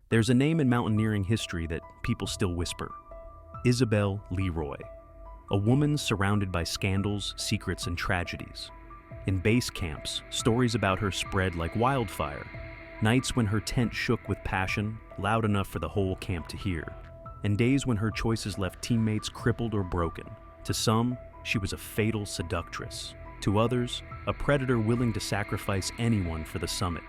There's a name in mountaineering history that people still whisper: Isabelle Leroy, a woman surrounded by scandals, secrets, and tragedies. In base camps, stories about her spread like wildfire. Nights when her tent shook with passion, loud enough for the whole camp to hear. And days when her choices left teammates crippled or broken. To some, she was a fatal seductress. To others, a predator willing to sacrifice anyone for the summit.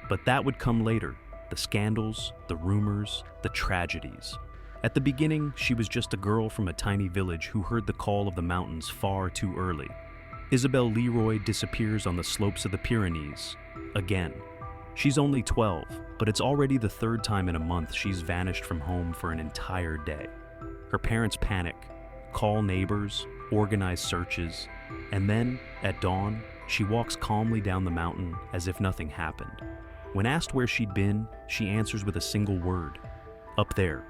But that would come later: the scandals, the rumors, the tragedies. At the beginning, she was just a girl from a tiny village who heard the call of the mountains far too early. Isabelle Leroy disappears on the slopes of the Pyrenees. Again. She's only 12, but it's already the third time in a month she's vanished from home for an entire day. Her parents panic, call neighbors, organize searches, and then, at dawn, she walks calmly down the mountain as if nothing happened. When asked where she'd been, she answers with a single word: up there.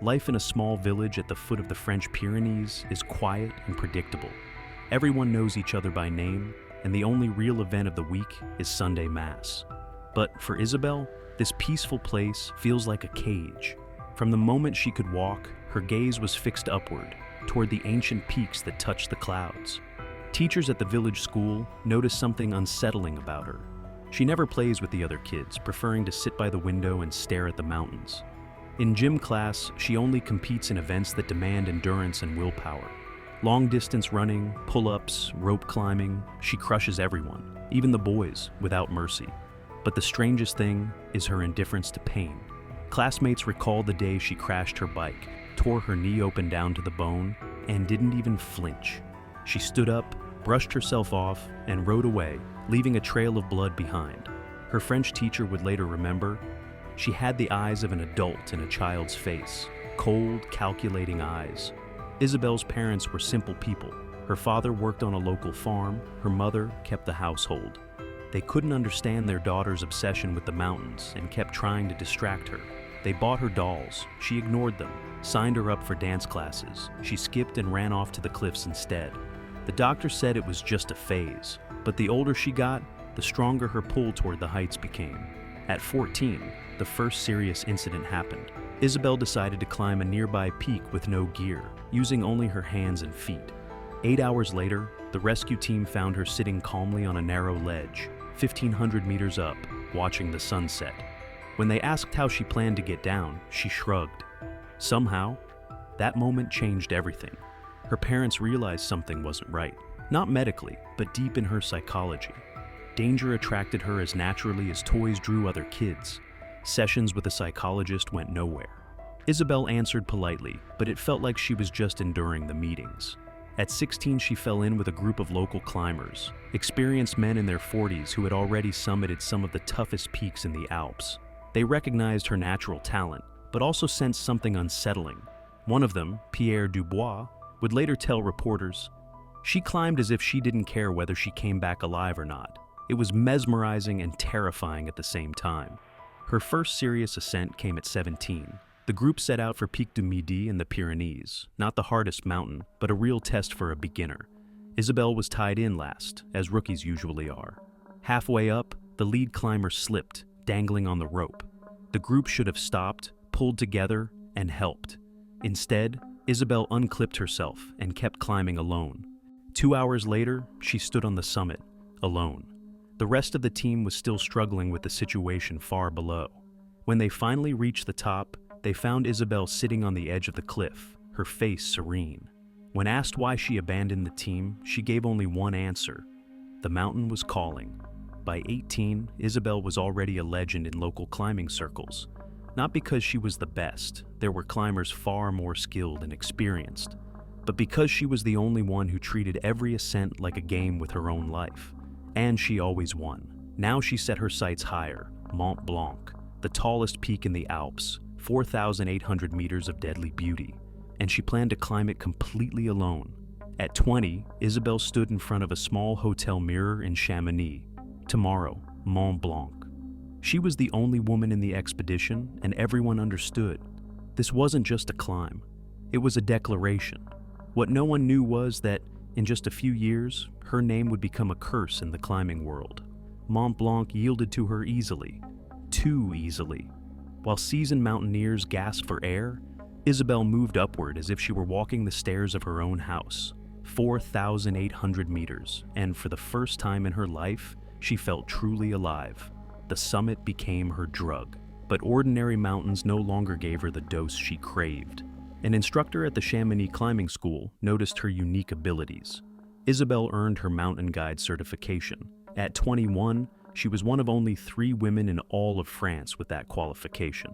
Life in a small village at the foot of the French Pyrenees is quiet and predictable. Everyone knows each other by name, and the only real event of the week is Sunday Mass. But for Isabelle, this peaceful place feels like a cage. From the moment she could walk, her gaze was fixed upward, toward the ancient peaks that touched the clouds. Teachers at the village school notice something unsettling about her. She never plays with the other kids, preferring to sit by the window and stare at the mountains. In gym class, she only competes in events that demand endurance and willpower. Long-distance running, pull-ups, rope climbing, she crushes everyone, even the boys, without mercy. But the strangest thing is her indifference to pain. Classmates recall the day she crashed her bike, tore her knee open down to the bone, and didn't even flinch. She stood up, brushed herself off, and rode away, leaving a trail of blood behind. Her French teacher would later remember, she had the eyes of an adult in a child's face, cold, calculating eyes. Isabelle's parents were simple people. Her father worked on a local farm, her mother kept the household. They couldn't understand their daughter's obsession with the mountains and kept trying to distract her. They bought her dolls. She ignored them, signed her up for dance classes. She skipped and ran off to the cliffs instead. The doctor said it was just a phase, but the older she got, the stronger her pull toward the heights became. At 14, the first serious incident happened. Isabelle decided to climb a nearby peak with no gear, using only her hands and feet. 8 hours later, the rescue team found her sitting calmly on a narrow ledge, 1,500 meters up, watching the sunset. When they asked how she planned to get down, she shrugged. Somehow, that moment changed everything. Her parents realized something wasn't right, not medically, but deep in her psychology. Danger attracted her as naturally as toys drew other kids. Sessions with a psychologist went nowhere. Isabelle answered politely, but it felt like she was just enduring the meetings. At 16, she fell in with a group of local climbers, experienced men in their 40s who had already summited some of the toughest peaks in the Alps. They recognized her natural talent, but also sensed something unsettling. One of them, Pierre Dubois, would later tell reporters, "She climbed as if she didn't care whether she came back alive or not. It was mesmerizing and terrifying at the same time." Her first serious ascent came at 17. The group set out for Pic du Midi in the Pyrenees, not the hardest mountain, but a real test for a beginner. Isabelle was tied in last, as rookies usually are. Halfway up, the lead climber slipped, dangling on the rope. The group should have stopped, pulled together, and helped. Instead, Isabelle unclipped herself and kept climbing alone. 2 hours later, she stood on the summit, alone. The rest of the team was still struggling with the situation far below. When they finally reached the top, they found Isabelle sitting on the edge of the cliff, her face serene. When asked why she abandoned the team, she gave only one answer: the mountain was calling. By 18, Isabelle was already a legend in local climbing circles. Not because she was the best, there were climbers far more skilled and experienced, but because she was the only one who treated every ascent like a game with her own life. And she always won. Now she set her sights higher: Mont Blanc, the tallest peak in the Alps, 4,800 meters of deadly beauty, and she planned to climb it completely alone. At 20, Isabelle stood in front of a small hotel mirror in Chamonix. Tomorrow, Mont Blanc. She was the only woman in the expedition, and everyone understood. This wasn't just a climb. It was a declaration. What no one knew was that, in just a few years, her name would become a curse in the climbing world. Mont Blanc yielded to her easily. Too easily. While seasoned mountaineers gasped for air, Isabel moved upward as if she were walking the stairs of her own house, 4,800 meters, and for the first time in her life, she felt truly alive. The summit became her drug, but ordinary mountains no longer gave her the dose she craved. An instructor at the Chamonix Climbing School noticed her unique abilities. Isabel earned her mountain guide certification. At 21, she was one of only 3 women in all of France with that qualification.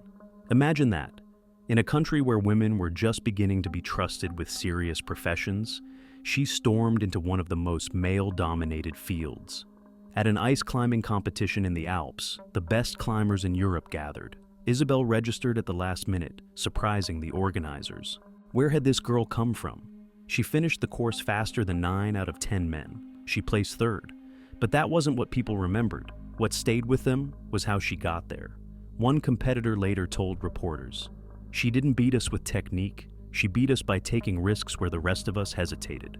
Imagine that. In a country where women were just beginning to be trusted with serious professions, she stormed into one of the most male-dominated fields. At an ice climbing competition in the Alps, the best climbers in Europe gathered. Isabel registered at the last minute, surprising the organizers. Where had this girl come from? She finished the course faster than 9 out of 10 men. She placed 3rd. But that wasn't what people remembered. What stayed with them was how she got there. One competitor later told reporters, "She didn't beat us with technique, she beat us by taking risks where the rest of us hesitated."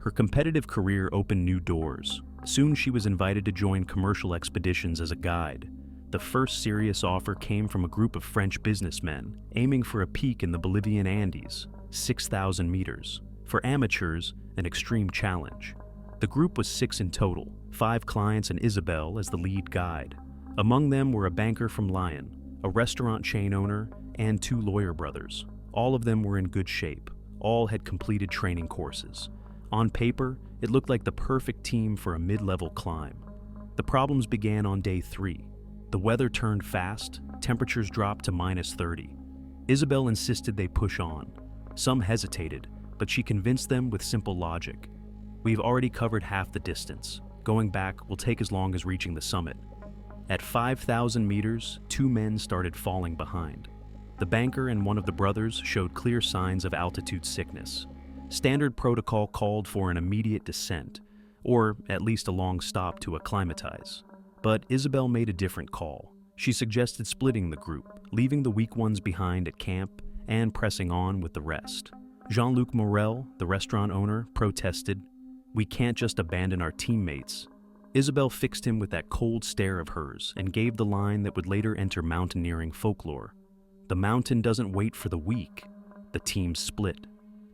Her competitive career opened new doors. Soon she was invited to join commercial expeditions as a guide. The first serious offer came from a group of French businessmen aiming for a peak in the Bolivian Andes, 6,000 meters. For amateurs, an extreme challenge. The group was 6 in total, 5 clients and Isabel as the lead guide. Among them were a banker from Lyon, a restaurant chain owner, and 2 lawyer brothers. All of them were in good shape. All had completed training courses. On paper, it looked like the perfect team for a mid-level climb. The problems began on day 3. The weather turned fast, temperatures dropped to -30. Isabel insisted they push on. Some hesitated, but she convinced them with simple logic. "We've already covered half the distance. Going back will take as long as reaching the summit." At 5,000 meters, 2 men started falling behind. The banker and one of the brothers showed clear signs of altitude sickness. Standard protocol called for an immediate descent, or at least a long stop to acclimatize. But Isabel made a different call. She suggested splitting the group, leaving the weak ones behind at camp, and pressing on with the rest. Jean-Luc Morel, the restaurant owner, protested, "We can't just abandon our teammates." Isabel fixed him with that cold stare of hers and gave the line that would later enter mountaineering folklore. "The mountain doesn't wait for the weak." The team split.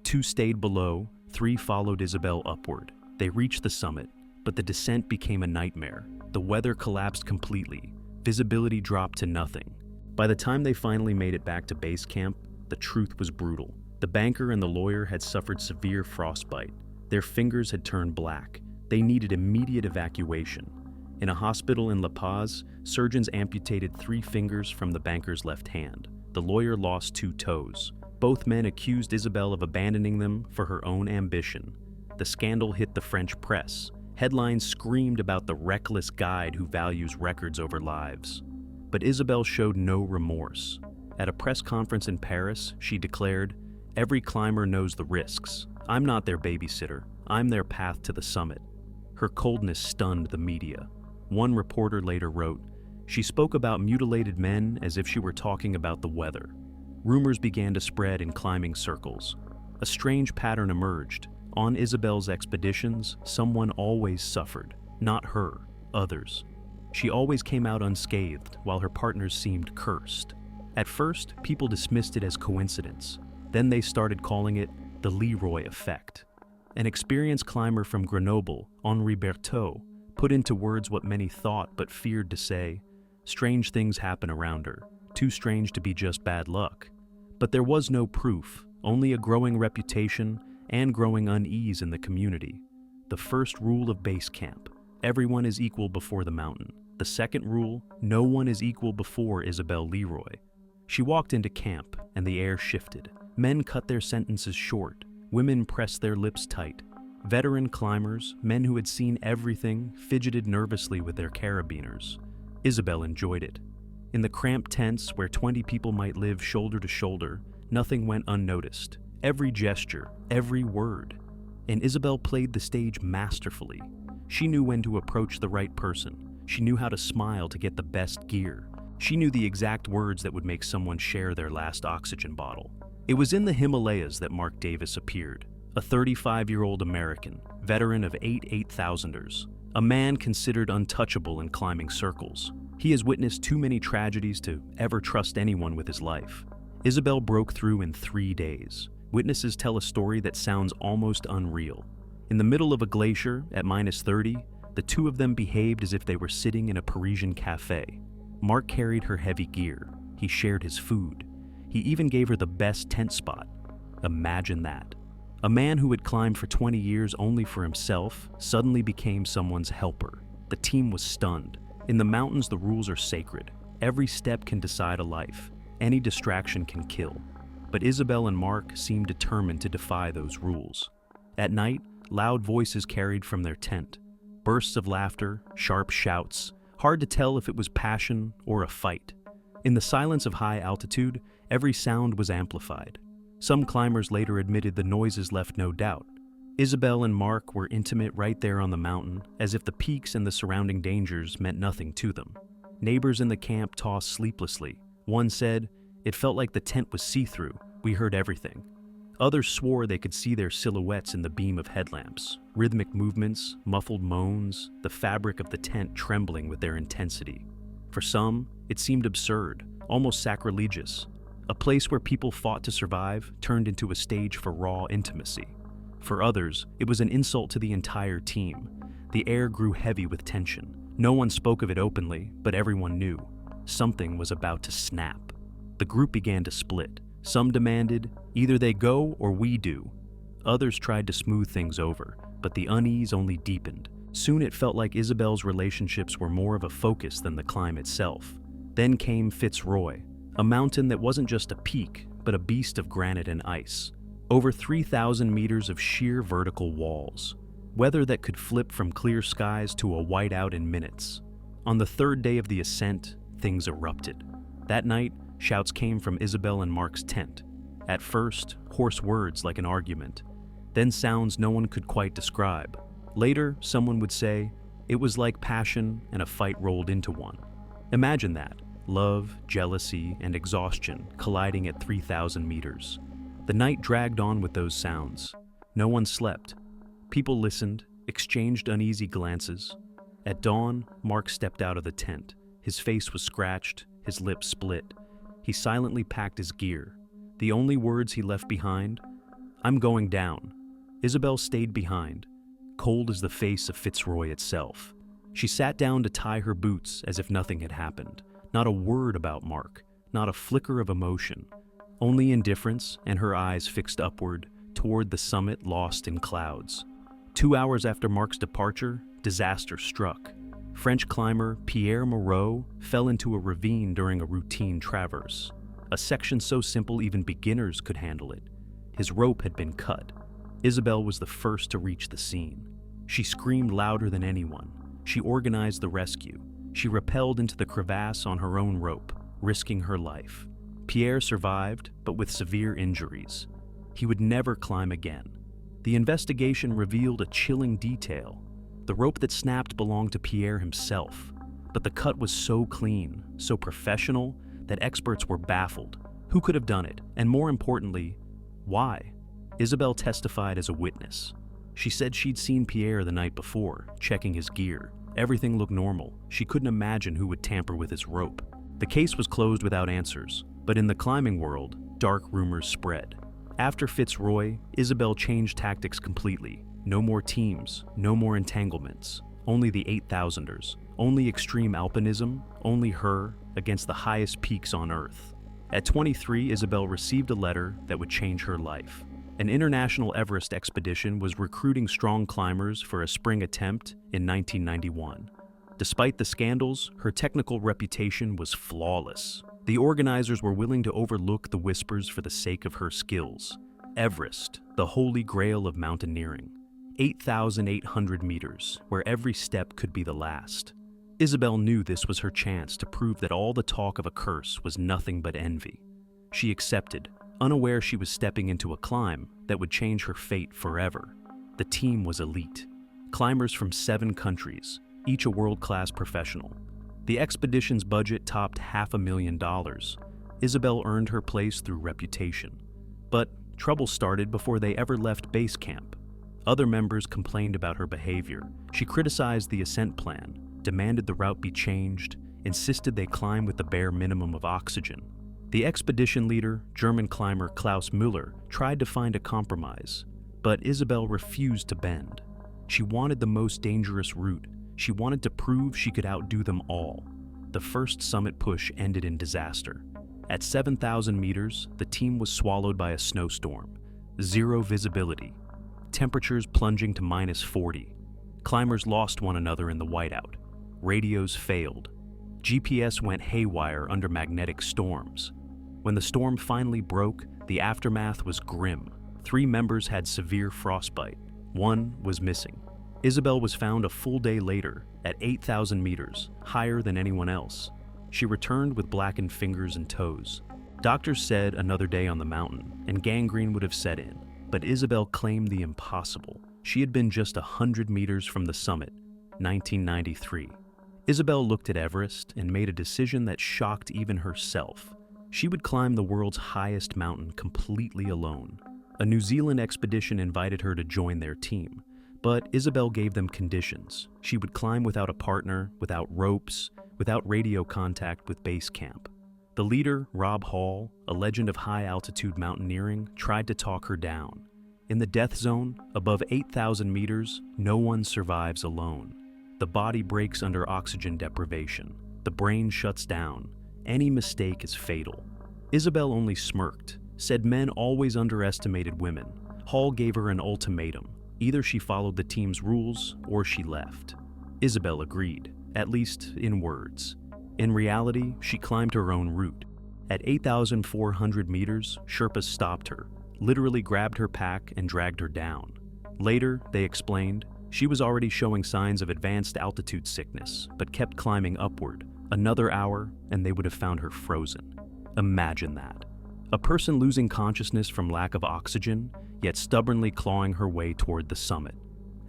2 stayed below, 3 followed Isabel upward. They reached the summit, but the descent became a nightmare. The weather collapsed completely. Visibility dropped to nothing. By the time they finally made it back to base camp, the truth was brutal. The banker and the lawyer had suffered severe frostbite. Their fingers had turned black. They needed immediate evacuation. In a hospital in La Paz, surgeons amputated 3 fingers from the banker's left hand. The lawyer lost 2 toes. Both men accused Isabel of abandoning them for her own ambition. The scandal hit the French press. Headlines screamed about the reckless guide who values records over lives. But Isabel showed no remorse. At a press conference in Paris, she declared, "Every climber knows the risks. I'm not their babysitter. I'm their path to the summit." Her coldness stunned the media. One reporter later wrote, "She spoke about mutilated men as if she were talking about the weather." Rumors began to spread in climbing circles. A strange pattern emerged. On Isabel's expeditions, someone always suffered. Not her, others. She always came out unscathed, while her partners seemed cursed. At first, people dismissed it as coincidence. Then they started calling it the Leroy effect. An experienced climber from Grenoble, Henri Berthaud, put into words what many thought but feared to say: "Strange things happen around her, too strange to be just bad luck." But there was no proof, only a growing reputation and growing unease in the community. The first rule of base camp: everyone is equal before the mountain. The second rule: no one is equal before Isabel Leroy. She walked into camp, and the air shifted. Men cut their sentences short. Women pressed their lips tight. Veteran climbers, men who had seen everything, fidgeted nervously with their carabiners. Isabel enjoyed it. In the cramped tents where 20 people might live shoulder to shoulder, nothing went unnoticed. Every gesture, every word. And Isabel played the stage masterfully. She knew when to approach the right person. She knew how to smile to get the best gear. She knew the exact words that would make someone share their last oxygen bottle. It was in the Himalayas that Mark Davis appeared, a 35-year-old American, veteran of 8 8,000ers, a man considered untouchable in climbing circles. He has witnessed too many tragedies to ever trust anyone with his life. Isabel broke through in 3 days. Witnesses tell a story that sounds almost unreal. In the middle of a glacier at -30, the two of them behaved as if they were sitting in a Parisian cafe. Mark carried her heavy gear. He shared his food. He even gave her the best tent spot. Imagine that. A man who had climbed for 20 years only for himself suddenly became someone's helper. The team was stunned. In the mountains, the rules are sacred. Every step can decide a life. Any distraction can kill. But Isabel and Mark seemed determined to defy those rules. At night, loud voices carried from their tent. Bursts of laughter, sharp shouts. Hard to tell if it was passion or a fight. In the silence of high altitude, every sound was amplified. Some climbers later admitted the noises left no doubt. Isabel and Mark were intimate right there on the mountain, as if the peaks and the surrounding dangers meant nothing to them. Neighbors in the camp tossed sleeplessly. One said, "It felt like the tent was see-through. We heard everything." Others swore they could see their silhouettes in the beam of headlamps. Rhythmic movements, muffled moans, the fabric of the tent trembling with their intensity. For some, it seemed absurd, almost sacrilegious. A place where people fought to survive turned into a stage for raw intimacy. For others, it was an insult to the entire team. The air grew heavy with tension. No one spoke of it openly, but everyone knew. Something was about to snap. The group began to split. Some demanded, either they go or we do. Others tried to smooth things over, but the unease only deepened. Soon it felt like Isabel's relationships were more of a focus than the climb itself. Then came Fitzroy, a mountain that wasn't just a peak, but a beast of granite and ice. Over 3,000 meters of sheer vertical walls. Weather that could flip from clear skies to a whiteout in minutes. On the 3rd day of the ascent, things erupted. That night, shouts came from Isabel and Mark's tent. At first, hoarse words like an argument. Then sounds no one could quite describe. Later, someone would say, "It was like passion and a fight rolled into one." Imagine that. Love, jealousy, and exhaustion colliding at 3,000 meters. The night dragged on with those sounds. No one slept. People listened, exchanged uneasy glances. At dawn, Mark stepped out of the tent. His face was scratched, his lips split. He silently packed his gear. The only words he left behind, "I'm going down." Isabel stayed behind, cold as the face of Fitzroy itself. She sat down to tie her boots as if nothing had happened. Not a word about Mark, not a flicker of emotion. Only indifference and her eyes fixed upward, toward the summit lost in clouds. 2 hours after Mark's departure, disaster struck. French climber Pierre Moreau fell into a ravine during a routine traverse. A section so simple even beginners could handle it. His rope had been cut. Isabel was the first to reach the scene. She screamed louder than anyone. She organized the rescue. She rappelled into the crevasse on her own rope, risking her life. Pierre survived, but with severe injuries. He would never climb again. The investigation revealed a chilling detail. The rope that snapped belonged to Pierre himself, but the cut was so clean, so professional, that experts were baffled. Who could have done it? And more importantly, why? Isabel testified as a witness. She said she'd seen Pierre the night before, checking his gear. Everything looked normal. She couldn't imagine who would tamper with his rope. The case was closed without answers, but in the climbing world, dark rumors spread. After Fitzroy, Isabel changed tactics completely. No more teams, no more entanglements, only the 8,000ers, only extreme alpinism, only her against the highest peaks on Earth. At 23, Isabel received a letter that would change her life. An international Everest expedition was recruiting strong climbers for a spring attempt in 1991. Despite the scandals, her technical reputation was flawless. The organizers were willing to overlook the whispers for the sake of her skills. Everest, the holy grail of mountaineering. 8,800 meters, where every step could be the last. Isabel knew this was her chance to prove that all the talk of a curse was nothing but envy. She accepted, unaware she was stepping into a climb that would change her fate forever. The team was elite. Climbers from 7 countries, each a world-class professional. The expedition's budget topped $500,000. Isabel earned her place through reputation. But trouble started before they ever left base camp. Other members complained about her behavior. She criticized the ascent plan, demanded the route be changed, insisted they climb with the bare minimum of oxygen. The expedition leader, German climber Klaus Müller, tried to find a compromise, but Isabel refused to bend. She wanted the most dangerous route. She wanted to prove she could outdo them all. The first summit push ended in disaster. At 7,000 meters, the team was swallowed by a snowstorm. Zero visibility. Temperatures plunging to -40. Climbers lost one another in the whiteout. Radios failed. GPS went haywire under magnetic storms. When the storm finally broke, the aftermath was grim. 3 members had severe frostbite. 1 was missing. Isabel was found a full day later, at 8,000 meters, higher than anyone else. She returned with blackened fingers and toes. Doctors said another day on the mountain, and gangrene would have set in. But Isabel claimed the impossible. She had been just 100 meters from the summit, 1993. Isabel looked at Everest and made a decision that shocked even herself. She would climb the world's highest mountain completely alone. A New Zealand expedition invited her to join their team, but Isabel gave them conditions. She would climb without a partner, without ropes, without radio contact with base camp. The leader, Rob Hall, a legend of high-altitude mountaineering, tried to talk her down. In the death zone, above 8,000 meters, no one survives alone. The body breaks under oxygen deprivation. The brain shuts down. Any mistake is fatal. Isabel only smirked, said men always underestimated women. Hall gave her an ultimatum. Either she followed the team's rules or she left. Isabel agreed, at least in words. In reality, she climbed her own route. At 8,400 meters, Sherpas stopped her, literally grabbed her pack and dragged her down. Later, they explained, she was already showing signs of advanced altitude sickness, but kept climbing upward. Another hour, and they would have found her frozen. Imagine that. A person losing consciousness from lack of oxygen, yet stubbornly clawing her way toward the summit.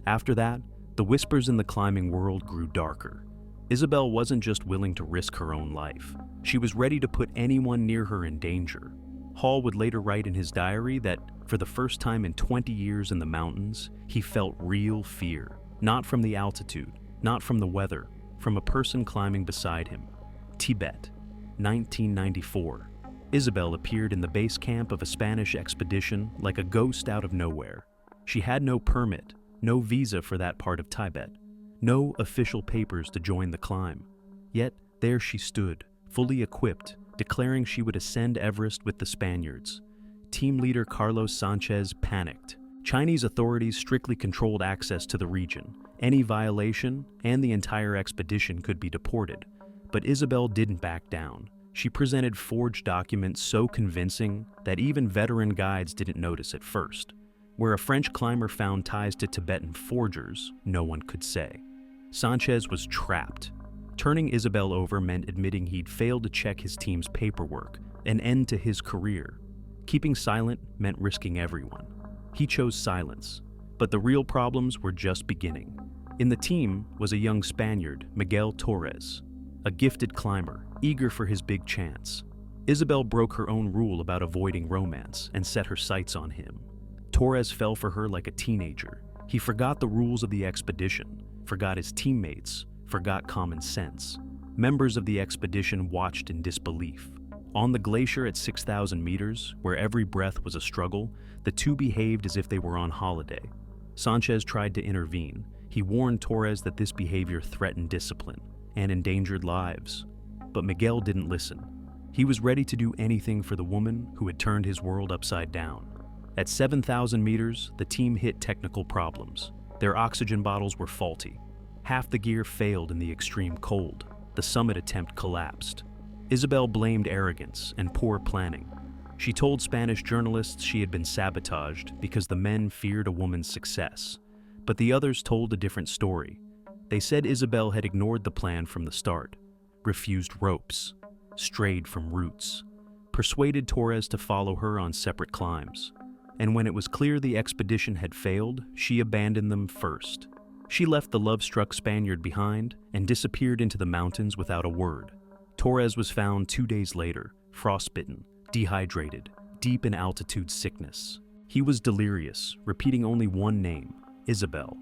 After that, the whispers in the climbing world grew darker. Isabel wasn't just willing to risk her own life. She was ready to put anyone near her in danger. Hall would later write in his diary that, for the first time in 20 years in the mountains, he felt real fear. Not from the altitude, not from the weather, from a person climbing beside him. Tibet, 1994. Isabel appeared in the base camp of a Spanish expedition like a ghost out of nowhere. She had no permit, no visa for that part of Tibet, no official papers to join the climb. Yet there she stood, fully equipped, declaring she would ascend Everest with the Spaniards. Team leader Carlos Sanchez panicked. Chinese authorities strictly controlled access to the region. Any violation, and the entire expedition could be deported. But Isabel didn't back down. She presented forged documents so convincing that even veteran guides didn't notice at first. Where a French climber found ties to Tibetan forgers, no one could say. Sanchez was trapped. Turning Isabel over meant admitting he'd failed to check his team's paperwork, an end to his career. Keeping silent meant risking everyone. He chose silence, but the real problems were just beginning. In the team was a young Spaniard, Miguel Torres, a gifted climber, eager for his big chance. Isabel broke her own rule about avoiding romance and set her sights on him. Torres fell for her like a teenager. He forgot the rules of the expedition, forgot his teammates, forgot common sense. Members of the expedition watched in disbelief. On the glacier at 6,000 meters, where every breath was a struggle, the two behaved as if they were on holiday. Sanchez tried to intervene. He warned Torres that this behavior threatened discipline and endangered lives. But Miguel didn't listen. He was ready to do anything for the woman who had turned his world upside down. At 7,000 meters, the team hit technical problems. Their oxygen bottles were faulty. Half the gear failed in the extreme cold. The summit attempt collapsed. Isabel blamed arrogance and poor planning. She told Spanish journalists she had been sabotaged because the men feared a woman's success. But the others told a different story. They said Isabel had ignored the plan from the start, refused ropes, strayed from routes, persuaded Torres to follow her on separate climbs. And when it was clear the expedition had failed, she abandoned them first. She left the love-struck Spaniard behind and disappeared into the mountains without a word. Torres was found 2 days later, frostbitten, dehydrated, deep in altitude sickness. He was delirious, repeating only one name, Isabel.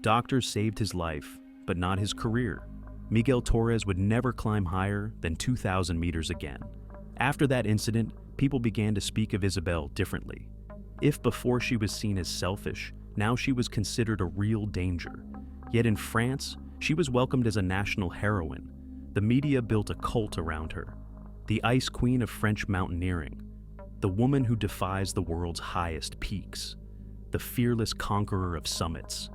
Doctors saved his life, but not his career. Miguel Torres would never climb higher than 2,000 meters again. After that incident, people began to speak of Isabel differently. If before she was seen as selfish, now she was considered a real danger. Yet in France, she was welcomed as a national heroine. The media built a cult around her. The ice queen of French mountaineering. The woman who defies the world's highest peaks. The fearless conqueror of summits.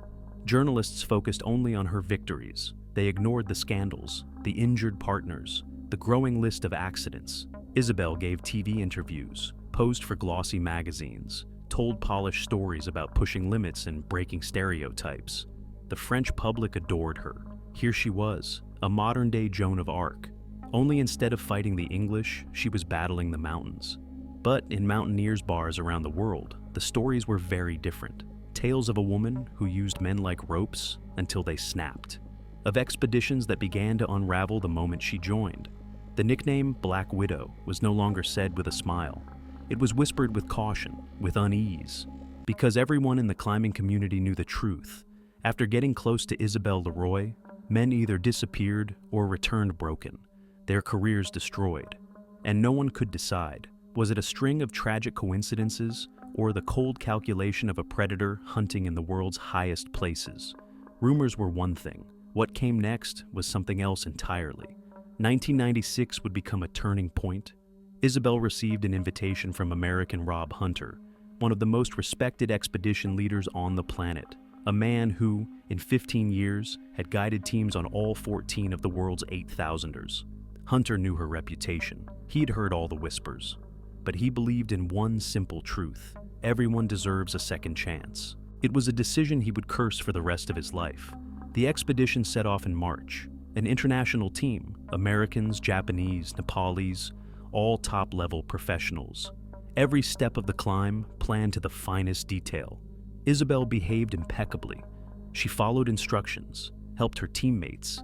Journalists focused only on her victories. They ignored the scandals, the injured partners, the growing list of accidents. Isabel gave TV interviews, posed for glossy magazines, told polished stories about pushing limits and breaking stereotypes. The French public adored her. Here she was, a modern-day Joan of Arc. Only instead of fighting the English, she was battling the mountains. But in mountaineers' bars around the world, the stories were very different. Tales of a woman who used men like ropes until they snapped. Of expeditions that began to unravel the moment she joined. The nickname Black Widow was no longer said with a smile. It was whispered with caution, with unease. Because everyone in the climbing community knew the truth. After getting close to Isabel Leroy, men either disappeared or returned broken, their careers destroyed. And no one could decide, was it a string of tragic coincidences or the cold calculation of a predator hunting in the world's highest places? Rumors were one thing. What came next was something else entirely. 1996 would become a turning point. Isabel received an invitation from American Rob Hunter, one of the most respected expedition leaders on the planet, a man who, in 15 years, had guided teams on all 14 of the world's 8,000ers. Hunter knew her reputation. He'd heard all the whispers. But he believed in one simple truth. Everyone deserves a second chance. It was a decision he would curse for the rest of his life. The expedition set off in March. An international team, Americans, Japanese, Nepalese, all top-level professionals. Every step of the climb planned to the finest detail. Isabel behaved impeccably. She followed instructions, helped her teammates,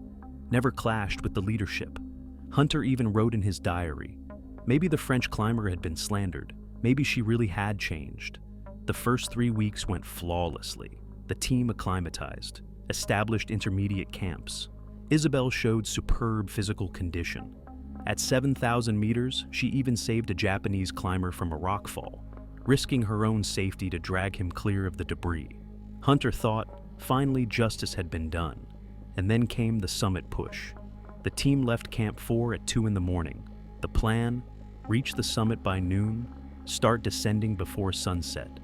never clashed with the leadership. Hunter even wrote in his diary, maybe the French climber had been slandered. Maybe she really had changed. The first 3 weeks went flawlessly. The team acclimatized, established intermediate camps. Isabel showed superb physical condition. At 7,000 meters, she even saved a Japanese climber from a rockfall, risking her own safety to drag him clear of the debris. Hunter thought, finally justice had been done. And then came the summit push. The team left Camp 4 at 2 in the morning. The plan, reach the summit by noon, start descending before sunset.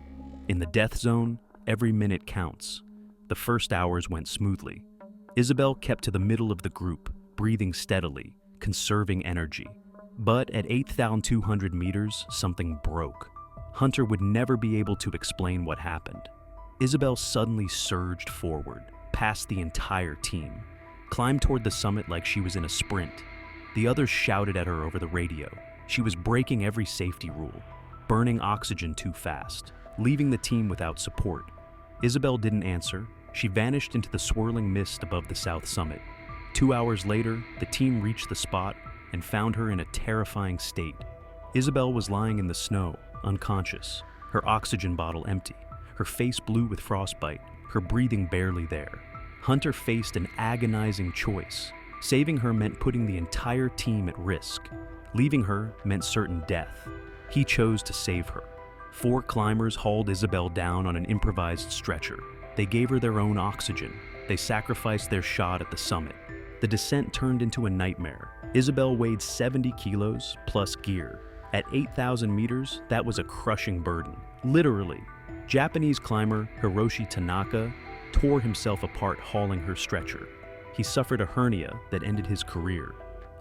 In the death zone, every minute counts. The first hours went smoothly. Isabel kept to the middle of the group, breathing steadily, conserving energy. But at 8,200 meters, something broke. Hunter would never be able to explain what happened. Isabel suddenly surged forward, past the entire team, climbed toward the summit like she was in a sprint. The others shouted at her over the radio. She was breaking every safety rule, burning oxygen too fast, leaving the team without support. Isabel didn't answer. She vanished into the swirling mist above the south summit. 2 hours later, the team reached the spot and found her in a terrifying state. Isabel was lying in the snow, unconscious, her oxygen bottle empty, her face blue with frostbite, her breathing barely there. Hunter faced an agonizing choice. Saving her meant putting the entire team at risk. Leaving her meant certain death. He chose to save her. 4 climbers hauled Isabel down on an improvised stretcher. They gave her their own oxygen. They sacrificed their shot at the summit. The descent turned into a nightmare. Isabel weighed 70 kilos plus gear. At 8,000 meters, that was a crushing burden. Literally. Japanese climber Hiroshi Tanaka tore himself apart hauling her stretcher. He suffered a hernia that ended his career.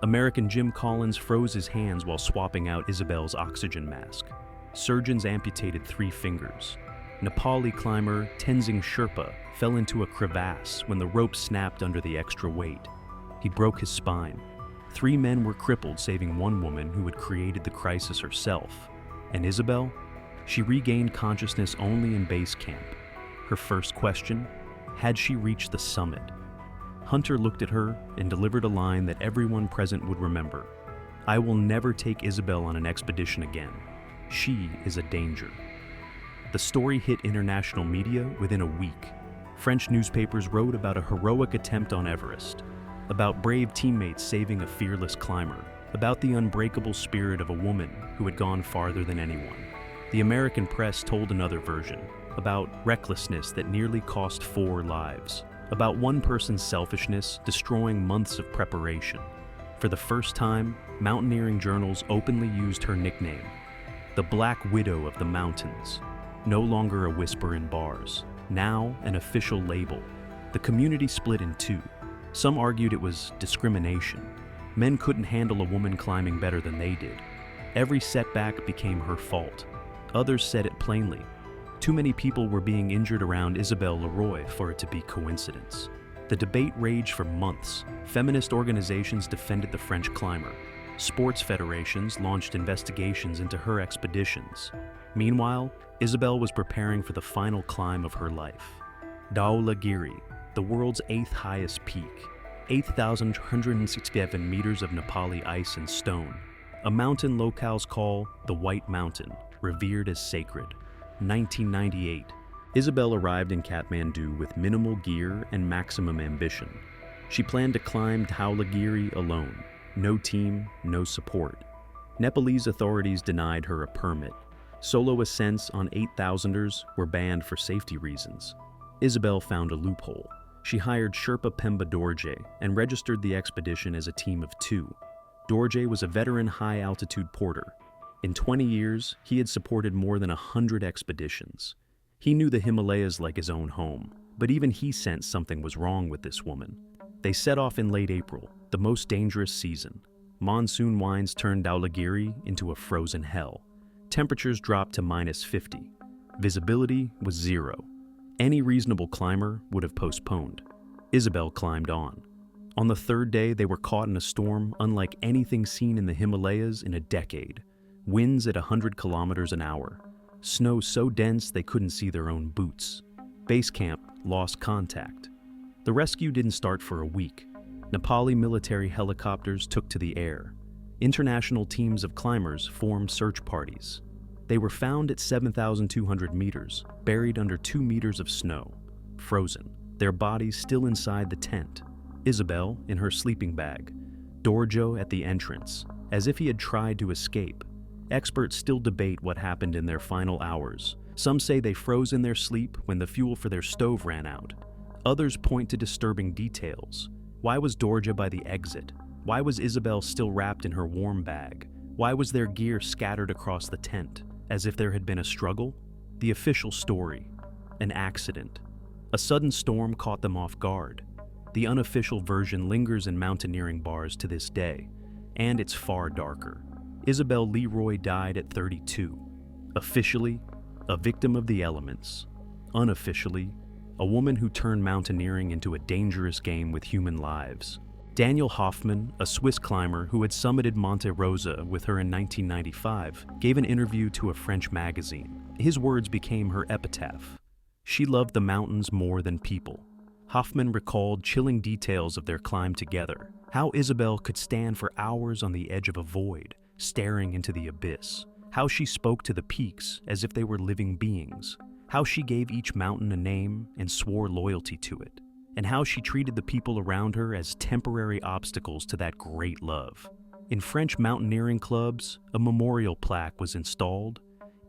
American Jim Collins froze his hands while swapping out Isabel's oxygen mask. Surgeons amputated 3 fingers. Nepali climber Tenzing Sherpa fell into a crevasse when the rope snapped under the extra weight. He broke his spine. 3 men were crippled, saving 1 woman who had created the crisis herself. And Isabel? She regained consciousness only in base camp. Her first question, had she reached the summit? Hunter looked at her and delivered a line that everyone present would remember. I will never take Isabel on an expedition again. She is a danger. The story hit international media within a week. French newspapers wrote about a heroic attempt on Everest. about brave teammates saving a fearless climber, about the unbreakable spirit of a woman who had gone farther than anyone. The American press told another version, about recklessness that nearly cost 4 lives, about one person's selfishness destroying months of preparation. For the first time, mountaineering journals openly used her nickname, the Black Widow of the Mountains. No longer a whisper in bars, now an official label. The community split in two. Some argued it was discrimination. Men couldn't handle a woman climbing better than they did. Every setback became her fault. Others said it plainly. Too many people were being injured around Isabelle Leroy for it to be coincidence. The debate raged for months. Feminist organizations defended the French climber. Sports federations launched investigations into her expeditions. Meanwhile, Isabelle was preparing for the final climb of her life. Dhaulagiri, the world's 8th highest peak, 8,167 meters of Nepali ice and stone, a mountain locals call the White Mountain, revered as sacred. 1998, Isabelle arrived in Kathmandu with minimal gear and maximum ambition. She planned to climb Dhaulagiri alone. No team, no support. Nepalese authorities denied her a permit. Solo ascents on 8,000ers were banned for safety reasons. Isabelle found a loophole. She hired Sherpa Pemba Dorje and registered the expedition as a team of 2. Dorje was a veteran high-altitude porter. In 20 years, he had supported more than 100 expeditions. He knew the Himalayas like his own home, but even he sensed something was wrong with this woman. They set off in late April, the most dangerous season. Monsoon winds turned Dhaulagiri into a frozen hell. Temperatures dropped to -50. Visibility was 0. Any reasonable climber would have postponed. Isabelle climbed on. On the 3rd day, they were caught in a storm unlike anything seen in the Himalayas in a decade. Winds at 100 kilometers an hour. Snow so dense they couldn't see their own boots. Base camp lost contact. The rescue didn't start for a week. Nepali military helicopters took to the air. International teams of climbers formed search parties. They were found at 7,200 meters, buried under 2 meters of snow, frozen, their bodies still inside the tent. Isabelle in her sleeping bag, Dorjo at the entrance, as if he had tried to escape. Experts still debate what happened in their final hours. Some say they froze in their sleep when the fuel for their stove ran out. Others point to disturbing details. Why was Dorje by the exit? Why was Isabelle still wrapped in her warm bag? Why was their gear scattered across the tent, as if there had been a struggle? The official story: an accident. A sudden storm caught them off guard. The unofficial version lingers in mountaineering bars to this day, and it's far darker. Isabelle Leroy died at 32. Officially, a victim of the elements. Unofficially, a woman who turned mountaineering into a dangerous game with human lives. Daniel Hoffmann, a Swiss climber who had summited Monte Rosa with her in 1995, gave an interview to a French magazine. His words became her epitaph. She loved the mountains more than people. Hoffmann recalled chilling details of their climb together, how Isabelle could stand for hours on the edge of a void, staring into the abyss, how she spoke to the peaks as if they were living beings, how she gave each mountain a name and swore loyalty to it, and how she treated the people around her as temporary obstacles to that great love. In French mountaineering clubs, a memorial plaque was installed.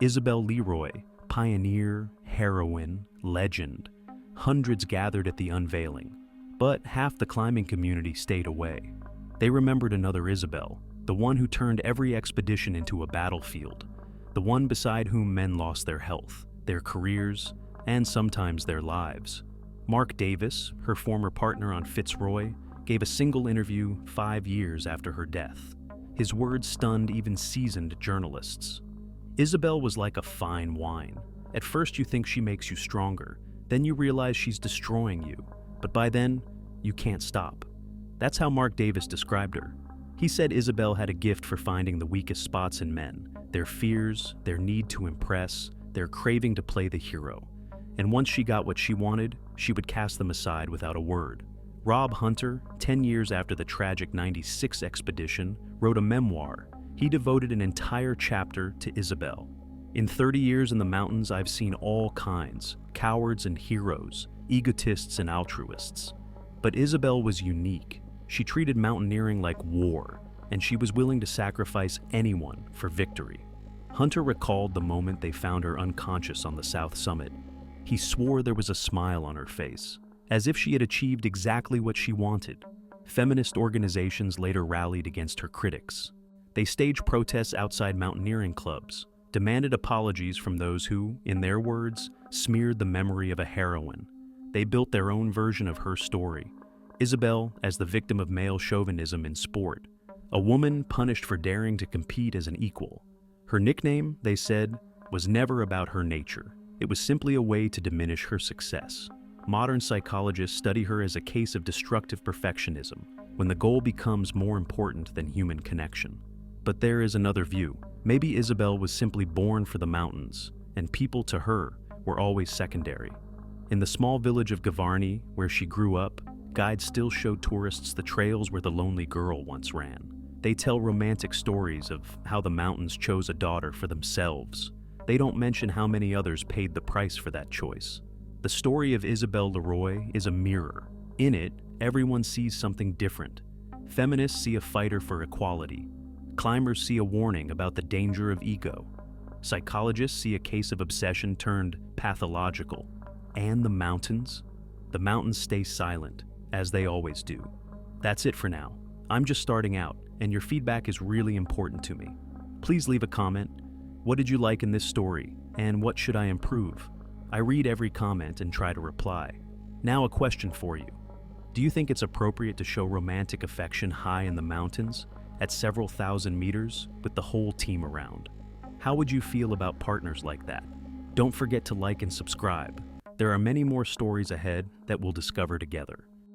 Isabelle Leroy, pioneer, heroine, legend. Hundreds gathered at the unveiling, but half the climbing community stayed away. They remembered another Isabelle, the one who turned every expedition into a battlefield, the one beside whom men lost their health, their careers, and sometimes their lives. Mark Davis, her former partner on Fitzroy, gave a single interview 5 years after her death. His words stunned even seasoned journalists. Isabelle was like a fine wine. At first you think she makes you stronger, then you realize she's destroying you, but by then, you can't stop. That's how Mark Davis described her. He said Isabelle had a gift for finding the weakest spots in men, their fears, their need to impress, their craving to play the hero. And once she got what she wanted, she would cast them aside without a word. Rob Hunter, 10 years after the tragic 96 expedition, wrote a memoir. He devoted an entire chapter to Isabelle. In 30 years in the mountains, I've seen all kinds, cowards and heroes, egotists and altruists. But Isabelle was unique. She treated mountaineering like war, and she was willing to sacrifice anyone for victory. Hunter recalled the moment they found her unconscious on the south summit. He swore there was a smile on her face, as if she had achieved exactly what she wanted. Feminist organizations later rallied against her critics. They staged protests outside mountaineering clubs, demanded apologies from those who, in their words, smeared the memory of a heroine. They built their own version of her story. Isabel as the victim of male chauvinism in sport, a woman punished for daring to compete as an equal. Her nickname, they said, was never about her nature. It was simply a way to diminish her success. Modern psychologists study her as a case of destructive perfectionism, when the goal becomes more important than human connection. But there is another view. Maybe Isabel was simply born for the mountains, and people to her were always secondary. In the small village of Gavarni, where she grew up, guides still show tourists the trails where the lonely girl once ran. They tell romantic stories of how the mountains chose a daughter for themselves. They don't mention how many others paid the price for that choice. The story of Isabel Leroy is a mirror. In it, everyone sees something different. Feminists see a fighter for equality. Climbers see a warning about the danger of ego. Psychologists see a case of obsession turned pathological. And the mountains? The mountains stay silent, as they always do. That's it for now. I'm just starting out, and your feedback is really important to me. Please leave a comment. What did you like in this story, and what should I improve? I read every comment and try to reply. Now a question for you. Do you think it's appropriate to show romantic affection high in the mountains, at several thousand meters, with the whole team around? How would you feel about partners like that? Don't forget to like and subscribe. There are many more stories ahead that we'll discover together.